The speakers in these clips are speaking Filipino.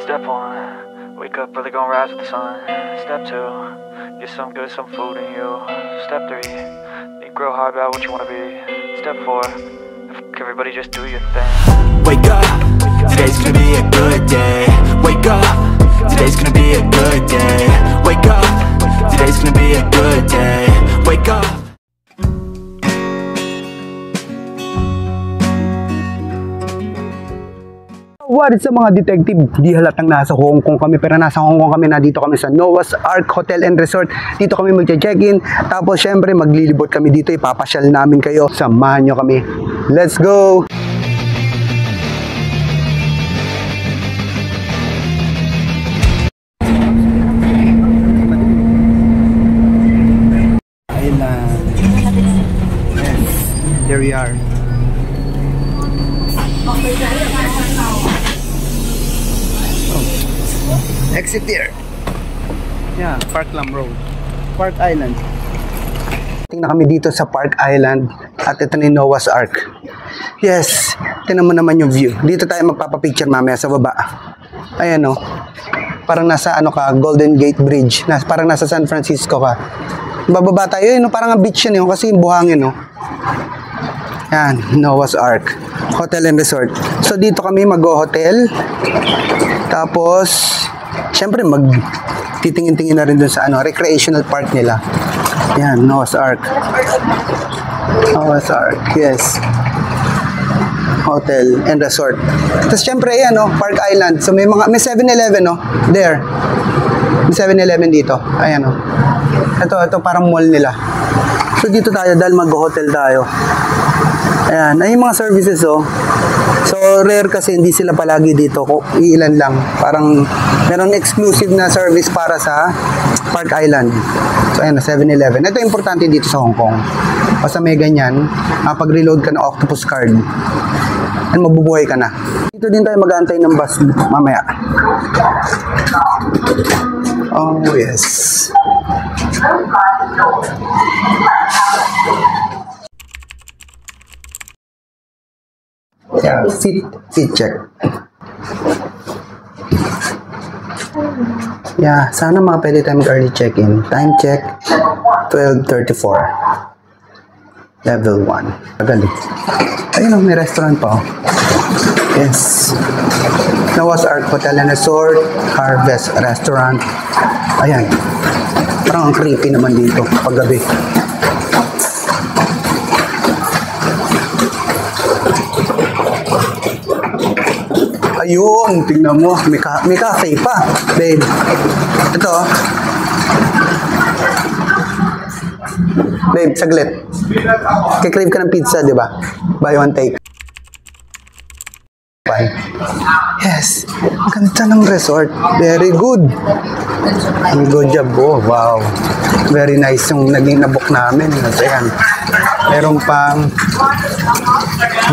Step 1, wake up early, gonna rise with the sun. Step 2, get some good, some food in you. Step 3, think real hard about what you wanna be. Step 4, everybody just do your thing. Wake up, today's gonna be a good day. Wake up, today's gonna be a good day. Wake up, today's gonna be a good day. Wake up. What is up mga detective? Di halatang nasa Hong Kong kami, pero nasa Hong Kong kami, nandito kami sa Noah's Ark Hotel and Resort. Dito kami magche-check-in, tapos syempre maglilibot kami dito, ipapasyal namin kayo. Samahan nyo kami. Let's go! Island. Yes, there we are. Exit there. Yeah, Park Lam Road. Park Island. Tingnan kami dito sa Park Island at ito ni Noah's Ark. Yes, tingnan mo naman yung view. Dito tayo magpapapicture mamaya sa baba. Ayan o. Parang nasa ano ka, Golden Gate Bridge. Parang nasa San Francisco ka. Bababa tayo yun, parang ang beach yun kasi buhangin o. Yan, Noah's Ark Hotel and Resort. So dito kami mag-hotel. Tapos syempre titingin-tingin na rin dun sa ano, recreational park nila. Yan, Noah's Ark. Noah's Ark, yes. Hotel and Resort. Tapos syempre yan, no, Park Island. So may 7-Eleven, no, there. May 7-Eleven dito. Ayan, no. Ito parang mall nila. So dito tayo dahil mag-hotel tayo. Ayan, ay mga services, oh. So rare kasi hindi sila palagi dito, ilan lang. Parang meron exclusive na service para sa Park Island. So ayan, 7-Eleven. Ito importante dito sa Hong Kong. Basta may ganyan, pag-reload ka ng octopus card, and mabubuhay ka na. Dito din tayo mag-aantay ng bus mamaya. Oh yes. Yeah, fit check. Yeah, sana mga pwede tayo mag-early check-in. Time check, 12:34. Level 1. Agaling. Ayun, may restaurant pa. Yes. Noah's Ark Hotel and Resort, Harvest Restaurant. Ayan. Parang ang creepy naman dito paggabi. Ayun, tingnan mo, may cafe pa, babe. Ito. Babe, saglit. Kikrave ka ng pizza, di ba? Buy one take. Bye. Yes, ang ganda ng resort. Very good. Good job. Oh, wow. Very nice yung naging nabook namin. Ayan. Meron pang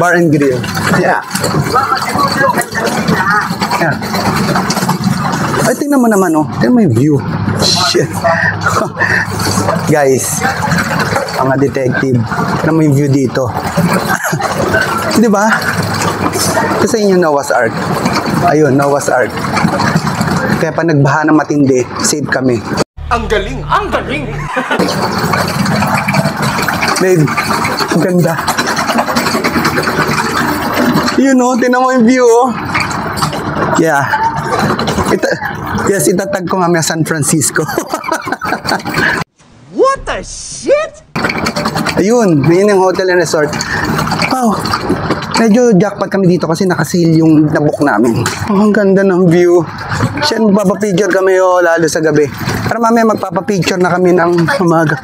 bar and grill. Yeah. Yeah. Ay, tingnan mo naman, oh. Tingnan mo yung view. Shit. Guys, mga detective, tingnan mo yung view dito. Di ba? Kasi yun yung Noah's Ark. Ayun, Noah's Ark. Kaya pa nagbaha ng matindi, save kami. Ang galing! Ang galing! Babe, ang ganda. Yun, oh, tingnan mo yung view, oh. Yeah. Yes, itatag ko nga San Francisco. What the shit? Ayun, yun yung hotel and resort. Wow, medyo jackpot kami dito kasi nakasil yung nabook namin. Oh, ang ganda ng view. Siya, magpapapicture kami, oh, lalo sa gabi. Para mamaya magpapapicture na kami ng umaga.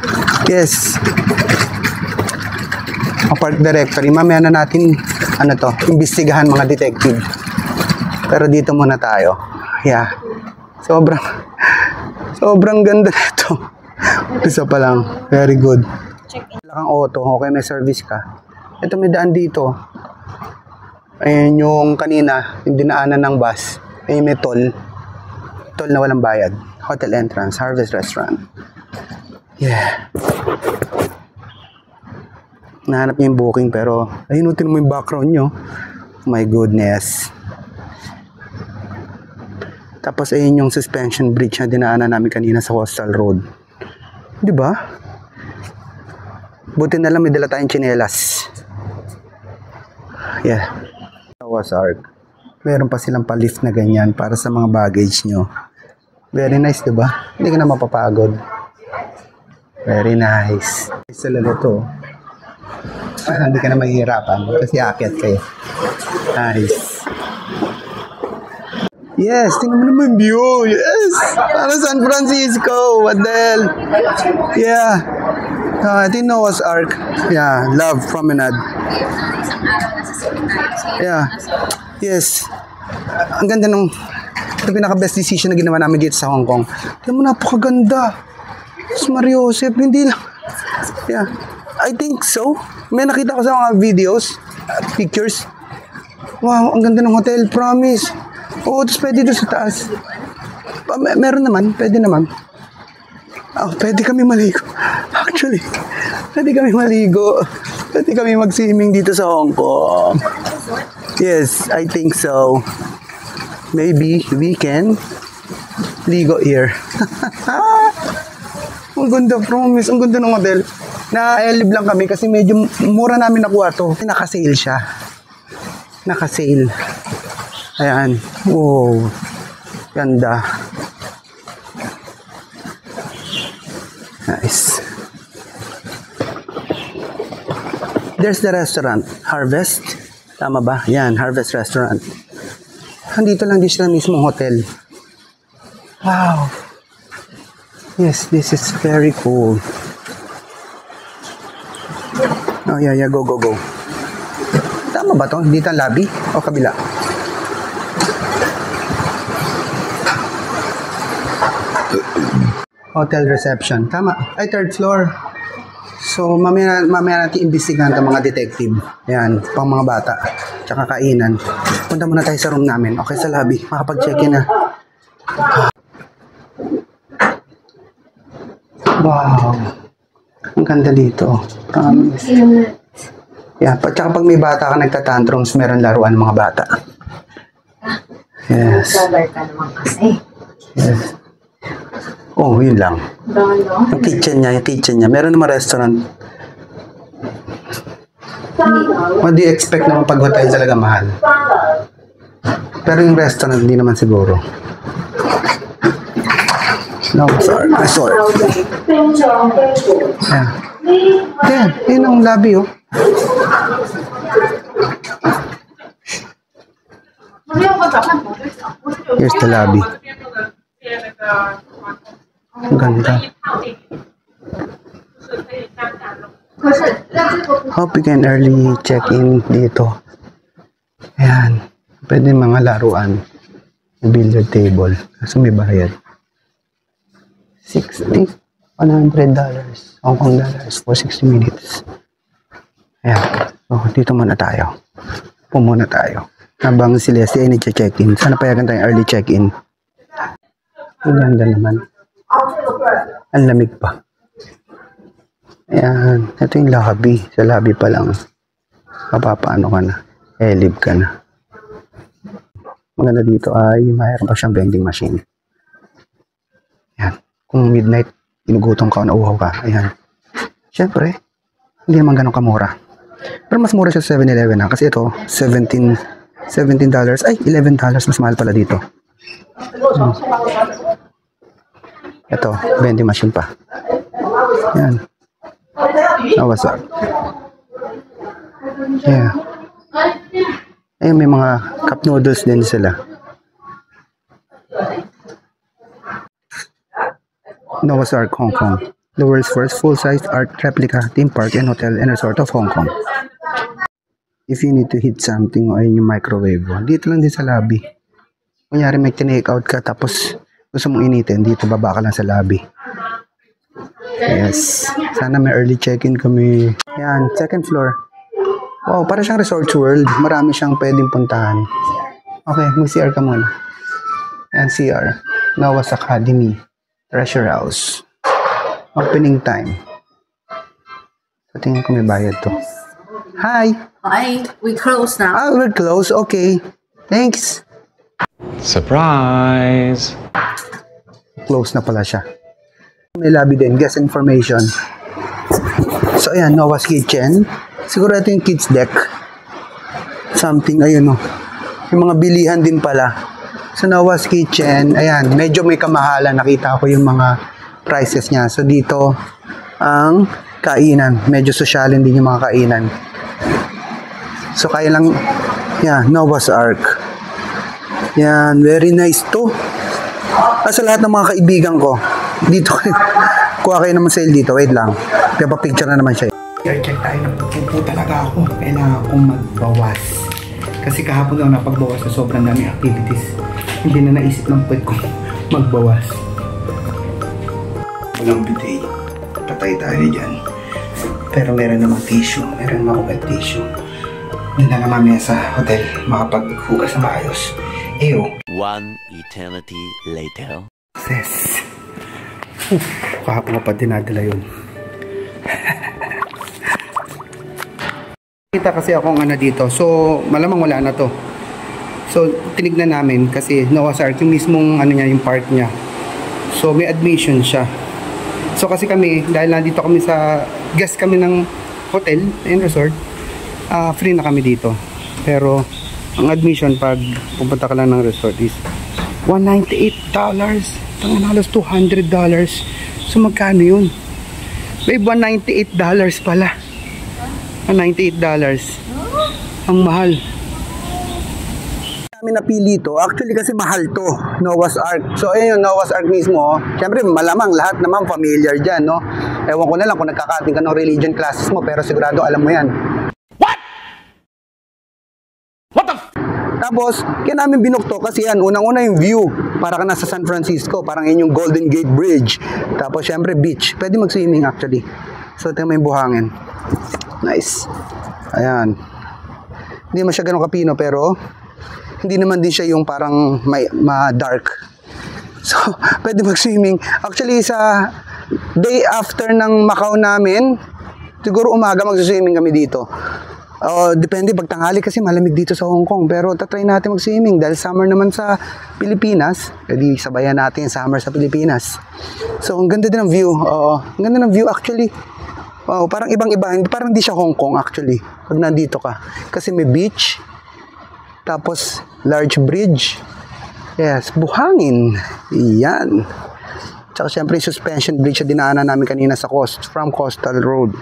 Yes. Park directory. Mamaya na natin, ano to, imbestigahan mga detective. Pero dito muna tayo. Yeah. Sobrang ganda nito. Isa pa lang. Very good. Wala kang auto. Okay, may service ka. Ito, may daan dito. Ayun yung kanina, yung dinaanan ng bus. Ayun, may toll. Toll na walang bayad. Hotel entrance, Harvest Restaurant. Yeah. Nahanap niya yung booking pero ayun, tingnan mo yung background nyo. My goodness. Tapos ayun yung suspension bridge na dinaanan namin kanina sa Coastal Road. Di ba? Buti na lang may dala tayong tsinelas. Yeah. Tawas Arc. Meron pa silang pa-lift na ganyan para sa mga baggage nyo. Very nice, di ba? Hindi ka na mapapagod. Very nice. Isa lalo to. Hindi ka na mahihirapan kasi aakyat kayo. Nice. Yes, tingnan mo naman view. Yes. Para San Francisco. What the hell? Yeah. I think Noah's Ark. Yeah, Love Promenade. Yeah. Yes. Ang ganda nung ito pinaka-best decision na ginawa namin dito sa Hong Kong. Tingnan mo, napakaganda. Mas Mario Joseph, hindi lang. Yeah. I think so. May nakita ko sa mga videos, pictures. Wow, ang ganda ng hotel, promise. Oo, tapos pwede doon sa taas. Meron naman, pwede naman. Oh, pwede kami maligo. Actually, pwede kami maligo. Pwede kami mag-swimming dito sa Hong Kong. Yes, I think so. Maybe we can ligo here. Ang ganda, promise. Ang ganda ng hotel. Na-elib lang kami kasi medyo mura namin nakuha to. Naka-sale siya. Naka-sale. Ayan. Wow. Ganda. Nice. There's the restaurant. Harvest. Tama ba? Yan. Harvest Restaurant. Andito lang din sila mismong hotel. Wow. Yes, this is very cool. Oh, yeah, go. Tama ba to? Dito ang lobby? O kabila? Hotel reception. Tama. Ay, third floor. So, mamaya natin imbestigahan ng mga detective. Ayan, pang mga bata. Tsaka kainan. Punta muna tayo sa room namin. Okay, sa lobby. Makapag-check-in na. Wow. Ang ganda dito. Promise. Yeah, tsaka pag may bata ka nagtatantrums, meron laruan mga bata. Yes. Yes. Oh, yun lang. Yung kitchen niya. Meron naman restaurant. What do you expect naman pag hotel talaga mahal? Pero yung restaurant, hindi naman siguro. No, sorry. Resort. Yeah. Yan, yun ang lobby, oh. Here's the lobby. Ang ganda. Hope you can early check-in dito. Ayan. Pwede mga laruan. Billiard table. Kaso may bayad. $100 Hong Kong dollars for 60 minutes. Ayan. So, dito muna tayo. Pumuna tayo. Habang si Leslie ay nag-check-in. Sana payagan tayong early check-in. Ang ganda naman. Ang lamig pa. Ayan. Ito yung lobby. Sa lobby pa lang. Mapapaano ka na. Elib ka na. Maganda dito ay mayroon pa siyang vending machine. Ayan. Kung midnight, inugutom ka o nauhaw ka. Ayan. Siyempre, hindi naman ganun kamura. Pero mas mura siya sa 7-Eleven na. Kasi ito, $17. Ay, $11. Mas mahal pala dito. Ito, vending machine pa. Ayan. Oh, what's up? Yeah. Ayun, may mga cup noodles din sila. Noah's Ark, Hong Kong. The world's first full-size art replica theme park and hotel and resort of Hong Kong. If you need to heat something o ayun yung microwave, dito lang din sa lobby. Kunyari may tinake out ka tapos gusto mong initin, dito baba ka lang sa lobby. Yes. Sana may early check-in kami. Yan, second floor. Wow, para siyang Resorts World. Marami siyang pwedeng puntahan. Okay, mag-CR ka muna. Yan, CR. Noah's Academy. Treasure House. Opening time. So, tingin ko may bayad to. Hi! Hi, we close now. Ah, we're close. Okay. Thanks. Surprise! Close na pala siya. May lobby din, guest information. So ayan, Noah's Kitchen. Siguro ito yung kids deck. Something, ayun o. Yung mga bilihan din pala. Sa Noah's Kitchen, ayan, medyo may kamahalan. Nakita ko yung mga prices niya. So dito, ang kainan. Medyo sosyalin din yung mga kainan. So kaya lang, yan, Noah's Ark. Yan, very nice to. Sa lahat ng mga kaibigan ko, dito, kuha kayo naman sale dito. Wait lang. Kaya pa-picture na naman siya. Check tayo. Nagpupo talaga ako. Kailangan akong magbawas. Kasi kahapon daw napagbawas sa sobrang dami activities. Hindi na naisip ng puwet ko magbawas. Walang bidet. Patay tayo dyan. Pero meron namang tissue. Meron namang wet tissue. Hindi na mamaya sa hotel makapaghugas na maayos. Ew. One eternity later. Sis. Kahapon ko pa dinadala yun. Kita kasi akong ano dito. So, malamang wala na to. So, tinignan namin kasi Noah's Ark, yung mismong ano niya, yung park niya. So, may admission siya. So, kasi kami, dahil nandito kami sa, guest kami ng hotel and resort, free na kami dito. Pero, ang admission pag pupunta ka lang ng resort is $198. Tangan halos $200. So magkano yun? Babe, $198 pala. $198. Ang mahal. Kami napili ito. Actually kasi mahal to. Noah's Ark. So ayun yung Noah's Ark mismo. Siyempre malamang lahat naman familiar dyan, no? Ewan ko na lang kung nagkakating ka ng religion classes mo, pero sigurado alam mo yan. Tapos, kaya namin binukto kasi yan, unang-una yung view. Para ka nasa San Francisco, parang yun yung Golden Gate Bridge. Tapos, syempre, beach. Pwede mag-swimming actually. So, ito yung buhangin. Nice. Ayan. Hindi naman siya ganun kapino, pero hindi naman din siya yung parang ma-dark. So, pwede mag-swimming. Actually, sa day after ng Macau namin, siguro umaga mag-swimming kami dito. Depende pag tanghali kasi malamig dito sa Hong Kong, pero tatry natin mag-swimming dahil summer naman sa Pilipinas. Pwede sabayan natin yung summer sa Pilipinas. So ang ganda din ng view. Ang ganda ng view actually. Parang ibang-iba, parang hindi siya Hong Kong actually pag nandito ka. Kasi may beach, tapos large bridge. Yes, buhangin. Iyan. Tsaka syempre suspension bridge na dinaanan namin kanina sa from Coastal Road.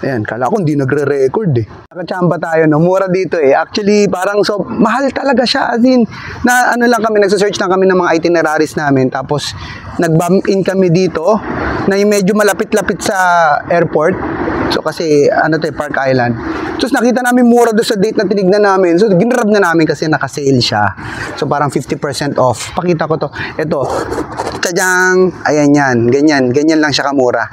Ayan, kala ko hindi nagre-record eh. Nakachamba tayo, no? Mura dito eh. Actually, parang so, mahal talaga siya. As in, na ano lang kami, nagsasearch lang kami ng mga itineraries namin. Tapos, nag-bump in kami dito, na yung medyo malapit-lapit sa airport. So, kasi, ano to, Park Island. Tapos, nakita namin mura doon sa date na tinignan namin. So, ginrab na namin kasi naka-sale siya. So, parang 50% off. Pakita ko to. Ito, tadyang, ayan yan. Ganyan lang siya kamura.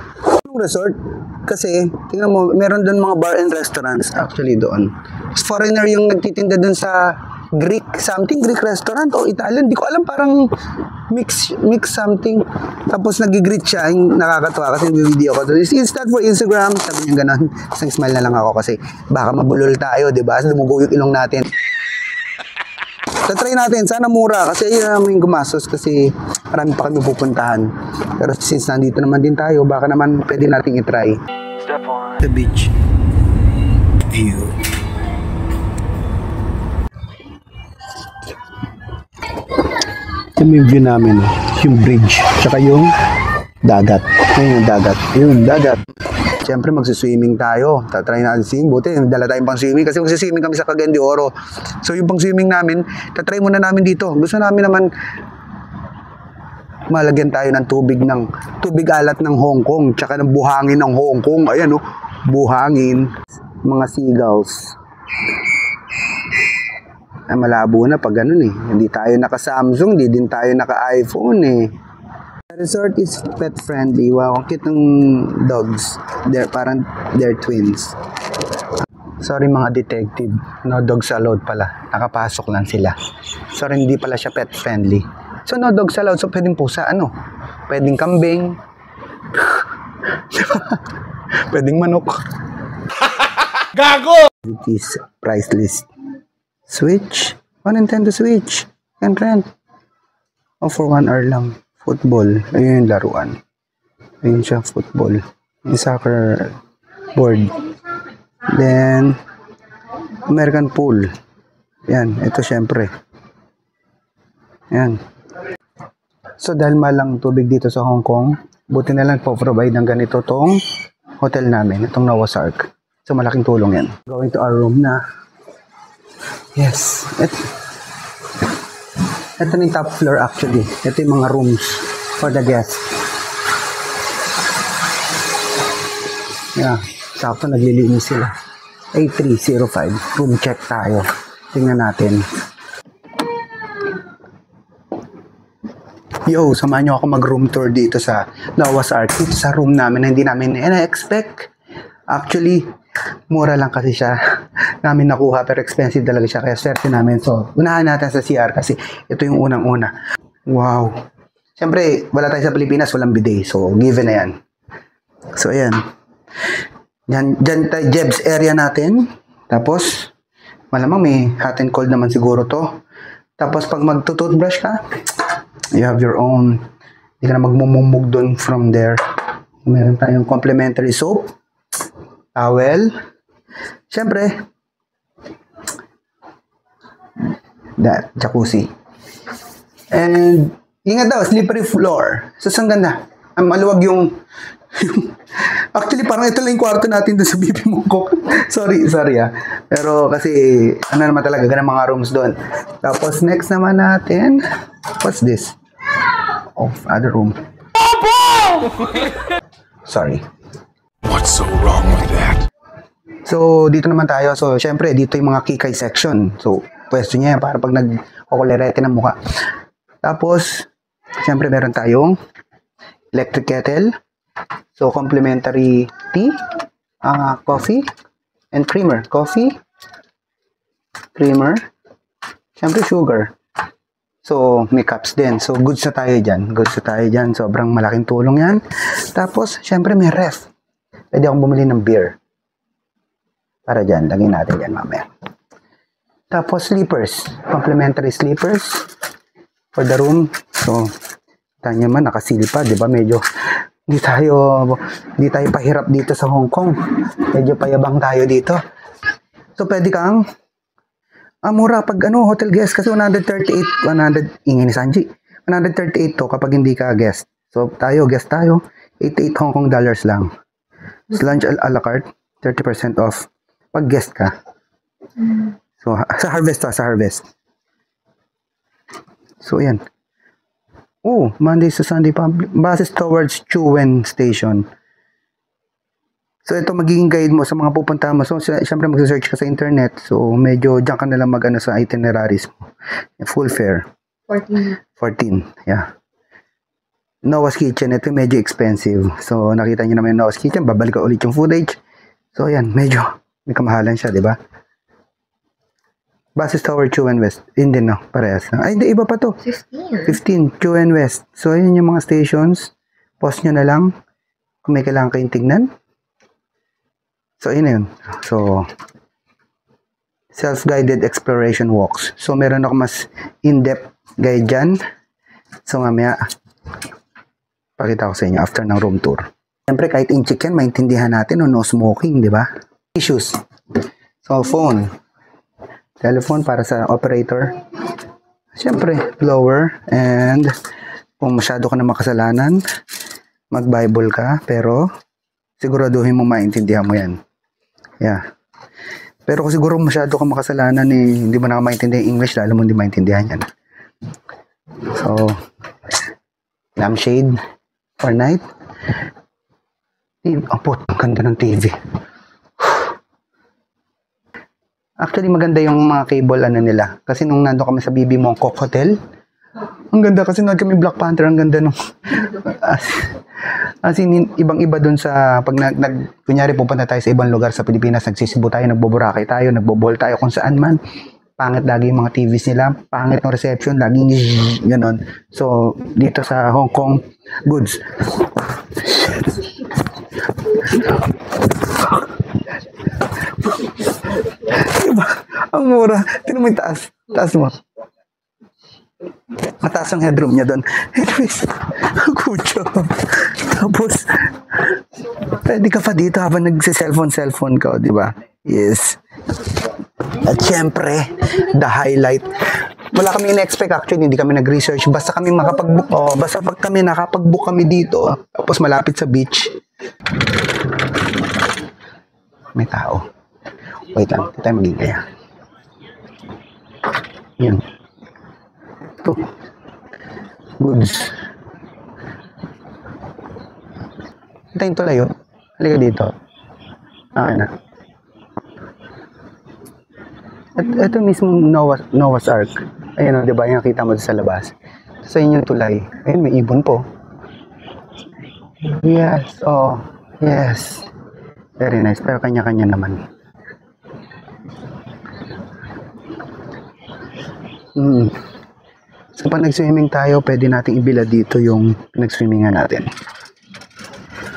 Resort, kasi, tingnan mo, meron doon mga bar and restaurants actually doon. Foreigner yung nagtitinda doon sa Greek restaurant o Italian, di ko alam, parang mix something. Tapos nag-greet siya, yung nakakatawa kasi video ko. It's instant for Instagram, sabi niya gano'n. Isang smile na lang ako kasi baka mabulol tayo, di ba? Lumugo yung ilong natin. So, try natin, sana mura kasi yun naman yung gumastos kasi marami pa kami pupuntahan. Pero since nandito naman din tayo, baka naman pwede natin itry. Step one. The beach view. Ito yung view namin, yung bridge, tsaka yung dagat. Ayun yung dagat. Ayun, dagat. Siyempre magsiswimming tayo. Tatry natin swimming. Buti, dala tayong pang swimming kasi magsiswimming kami sa Cagayan de Oro. So yung pang swimming namin, tatry muna namin dito. Gusto namin naman malagyan tayo ng tubig alat ng Hong Kong, tsaka ng buhangin ng Hong Kong. Ayan oh, buhangin. Mga seagulls. Ay, malabo na pag ganun eh. Hindi tayo naka-Samsung, hindi din tayo naka-iPhone eh. The resort is pet friendly. Wow, ang cute ng dogs. They're twins. Sorry mga detective. No dogs allowed pala. Nakapasok lang sila. Sorry, hindi pala siya pet friendly. So no dogs allowed. So pwedeng pusa, ano? Pwedeng kambing. Pwedeng manok. Gago! It is price list. Switch? 1 Nintendo Switch. can rent. O for 1 hour lang. Football. Ayun yung laruan. Ayun siya, football. Yung soccer board. Then, American pool. Yan, ito syempre. Yan. So, dahil malang tubig dito sa Hong Kong, buti na lang po-provide ng ganito tong hotel namin, itong Noah's Ark. So, malaking tulong yan. Going to our room na. Yes. Ito na yung top floor actually. Ito yung mga rooms for the guests. Yeah. Sakto naglilinis sila. A305. Room check tayo. Tingnan natin. Yo, samahan nyo ako mag-room tour dito sa Noah's Ark. Dito sa room namin na hindi namin na-expect. Actually, mura lang kasi siya namin nakuha pero expensive talaga siya kaya swerte namin. So, unahan natin sa CR kasi ito yung unang-una. Wow. Siyempre, wala tayo sa Pilipinas, walang bidet. So, given na yan. So, ayan. Dyan tayo, Jeb's area natin. Tapos, malamang may hot and cold naman siguro to. Tapos, pag magtutoothbrush ka, you have your own. Hindi ka na magmumumug doon from there. Meron tayong complimentary soap. Towel. Siyempre, jacuzzi. And, ingat daw, slippery floor. So, saan ganda? Maluwag yung actually, parang ito lang yung kwarto natin doon sa Bibi Mongkok. sorry ah. Pero kasi, ano naman talaga, ganang mga rooms doon. Tapos, next naman natin, what's this? Oh, other room. Sorry. What's so wrong with that? So, dito naman tayo. So, syempre, dito yung mga kikay section. So, pwesto niya yan para pag nag-kukulerete ng mukha. Tapos, syempre, meron tayong electric kettle. So, complimentary tea, coffee, and creamer. Coffee, creamer, syempre, sugar. So, may cups din. So, goods na tayo dyan. Sobrang malaking tulong yan. Tapos, syempre, may ref. Pwede akong bumili ng beer. Para dyan. Lagyan natin dyan mamaya. Tapos, sleepers. Complimentary sleepers for the room. So, tanya man, nakasil pa. Diba? Medyo, hindi tayo pahirap dito sa Hong Kong. Medyo payabang tayo dito. So, pwede kang mura pag hotel guest kasi 138 to kapag hindi ka guest. So, guest tayo. 88 Hong Kong dollars lang. Lunch a la carte, 30% off pag guest ka. So, sa Harvest. So, yan. Oh, Monday to Sunday public. Buses towards Chuen Station. So, ito magiging guide mo sa mga pupunta mo. So, siyempre mag-search ka sa internet. So, medyo dyan ka nalang mag sa itineraries mo. Full fare. 14. Yeah. Noah's Kitchen. Ito medyo expensive. So, nakita nyo naman yung Noah's Kitchen. Babalik ka ulit yung footage. So, ayan. Medyo may kamahalan siya, di ba? Buses Tower Chuen West. Hindi, no? Parehas na. Ay, hindi. Iba pa to. 15. Chuen West. So, ayun yung mga stations. Pause nyo na lang. Kung may kailangan kayong tignan. So, ayun na yun. So, self-guided exploration walks. So, meron ako mas in-depth guide dyan. So, mamaya, pakita ko sa inyo after ng room tour. Siyempre, kahit in chicken, maintindihan natin no smoking, di ba? Issues. So, phone. Telephone para sa operator. Siyempre, blower. And, kung masyado ka na makasalanan, mag-Bible ka, pero siguraduhin mo maintindihan mo yan. Yeah. Pero kung siguro masyado ka makasalanan, hindi mo na maintindihan English, lalo mo hindi maintindihan yan. So, lampshade for night. Ang ganda ng TV. Actually, maganda yung mga cable nila. Kasi nung nando kami sa Bibi Mongkok Hotel, ang ganda kasi nag kami Black Panther, ang ganda nung as in, ibang-iba dun sa pag kunyari pupunta tayo sa ibang lugar sa Pilipinas, nagsisibo tayo, nagboboracay tayo, nagbobol tayo kung saan man. Pangit lagi yung mga TVs nila, pangit ng reception, laging ganon. So, dito sa Hong Kong, goods. Diba? Ang mura. Tinan mo yung taas. Taas mo. Mataas ang headroom niya doon. Anyways, good job. Tapos, pwede ka pa dito habang nagsi-cellphone ka, di ba? Yes. At syempre, the highlight. Wala kami in-expect actually, hindi kami nag-research. Basta kami makapag-book. Basta pag kami nakapag-book kami dito, tapos malapit sa beach. May tao. Wait lang, hindi tayo magigaya. Yan. Ito. Goods. Hintayin to layo. Halika dito. Okay na. Ito mismo Noah's Ark. Ayan o, diba? Yung nakita mo sa labas. Sa inyong tulay. Ayun, may ibon po. Yes. Oh, yes. Very nice. Pero kanya-kanya naman. So, pag nag-swimming tayo, pwede nating ibila dito yung nag-swimmingan natin.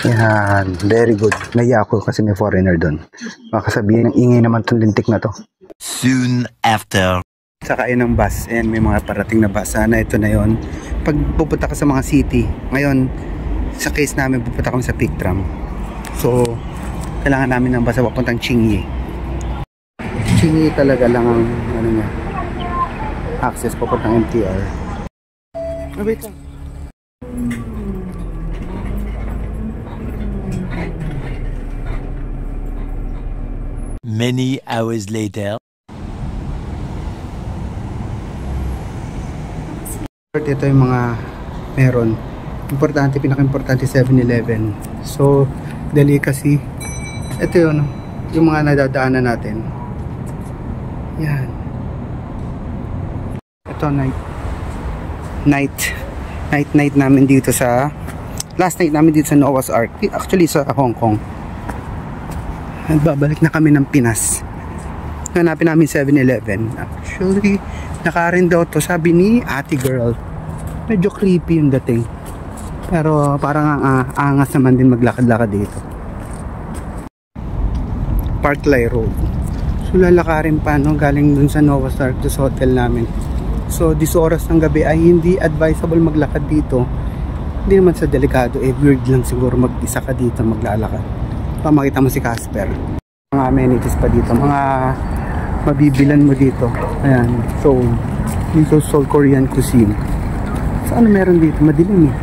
Yan. Very good. Naiya ako kasi may foreigner doon. Baka sabihin, ng ingay naman itong lintik na to. Soon after. Sakay ng bus. Ayan, may mga parating na bus. Sana ito na yon. Pag pupunta ka sa mga city, ngayon, sa case namin, pupunta kami sa Peak Tram. So, kailangan namin ng bus na papuntang Chingy. Chingy talaga lang ang, ano niya, access papuntang MTR. Oh, wait lang. Many hours later. Ito yung mga meron. Importante, pinaka-importante 7-Eleven. So, delicacy. Ito yun, yung mga nadadaanan natin. Yan. Ito, night namin dito sa last night namin dito sa Noah's Ark. Actually, sa Hong Kong. At babalik na kami ng Pinas. Hanapin namin 7-Eleven. Actually, nakarin daw to, sabi ni ate girl. Medyo creepy yung dating. Pero parang angas naman din maglakad-lakad dito. Parklay Road. So lalakarin pa no, galing dun sa Noah's Ark to sa hotel namin. So 10 oras ng gabi ay hindi advisable maglakad dito. Hindi naman sa delikado, weird lang siguro mag-isa ka dito maglalakad. Makita mo si Casper. Mga amenities pa dito, mga mabibilan mo dito. Ayan, so dito Seoul Korean cuisine. So ano meron dito? Madilim eh.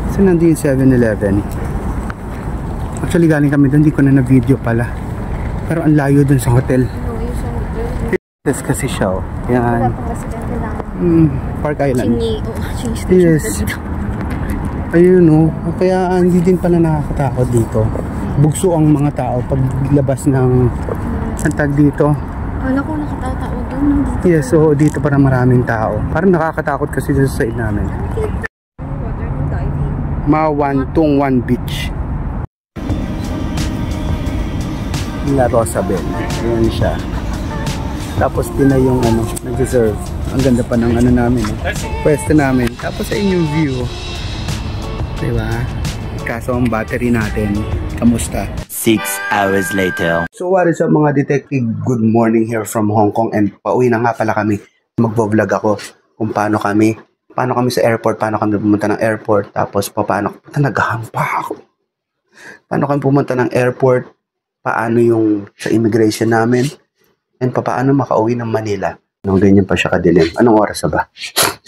So nandun yung 7-Eleven. Actually galing kami doon, hindi ko na na-video pala. Pero ang layo dun sa hotel. Yes, kasi siya oh. Yan. Park Island. Yes. Ayun oh. Kaya hindi din pala nakakatakot dito. Bugso ang mga tao paglabas ng santag dito. Wala ko nakatao doon. Yes, so dito para maraming tao. Parang nakakatakot kasi dito sa side namin. Tung Wan Beach. La Rosabel. Ayan siya. Tapos din na yung ano, nag-reserve. Ang ganda pa ng ano namin. Pwesto namin. Tapos sa inyong view. Diba? Kaso ang battery natin, kamusta? 6 hours later. So what is up mga detective? Good morning here from Hong Kong and pauwi na nga pala kami. Magvo-vlog ako kung paano kami sa airport, paano kami pumunta ng airport, tapos paano naghahampa ako. Paano kami pumunta ng airport, paano yung sa immigration namin, and paano makauwi ng Manila. Nung ganyan pa siya kadilim. Anong oras ba?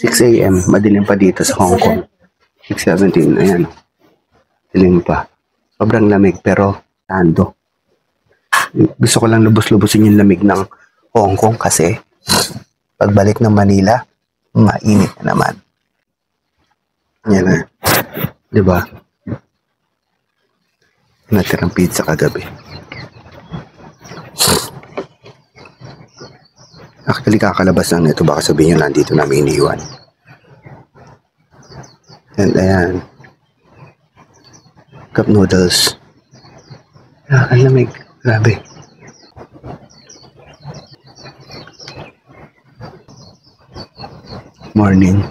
6 AM, madilim pa dito sa Hong Kong. 6:17, ayan. Dilim pa. Sobrang lamig pero tando. Gusto ko lang lubos-lubosin yung lamig ng Hong Kong kasi pagbalik ng Manila, mainit na naman. Yan na. Diba? Natirang pizza kagabi. Actually, kakalabas lang nito. Baka sabihin nyo, nandito namin iniwan. And ayan. Cup noodles. Ang lamig. Grabe. Morning.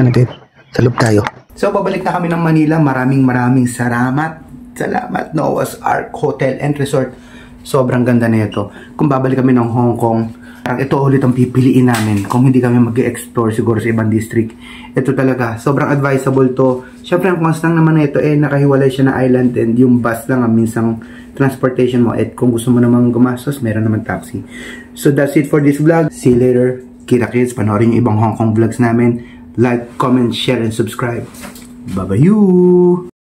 Ano babe? Salub tayo. So, babalik na kami ng Manila. Maraming salamat. Salamat Noah's Ark Hotel and Resort. Sobrang ganda na ito. Kung babalik kami ng Hong Kong, Ito ulit ang pipiliin namin kung hindi kami mag-explore siguro sa ibang district. Ito talaga, sobrang advisable to. Syempre ang Mustang naman na ito nakahiwalay siya na island and yung bus lang ang minsang transportation mo. At kung gusto mo namang gumastos, meron naman taxi. So that's it for this vlog. See you later. Kita kids, panoorin yung ibang Hong Kong vlogs namin. Like, comment, share, and subscribe. Bye-bye!